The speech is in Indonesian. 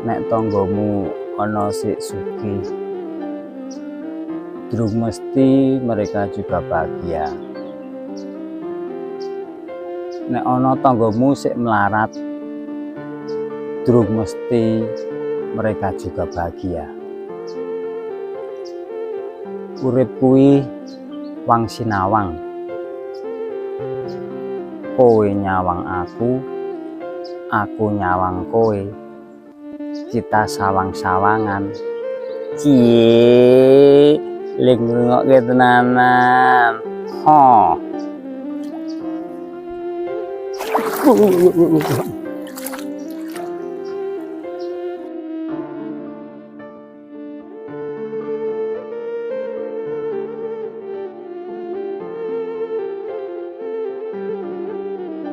nek tanggamu ana sik sugih, durung mesti mereka juga bahagia. Nek ana tanggamu sik melarat, durung mesti mereka juga bahagia. Urip kuwi wang sinawang, kowe nyawang aku nyawang kowe, kita sawang-sawangan. Cie, lek ngrungokke tenanan. Ho.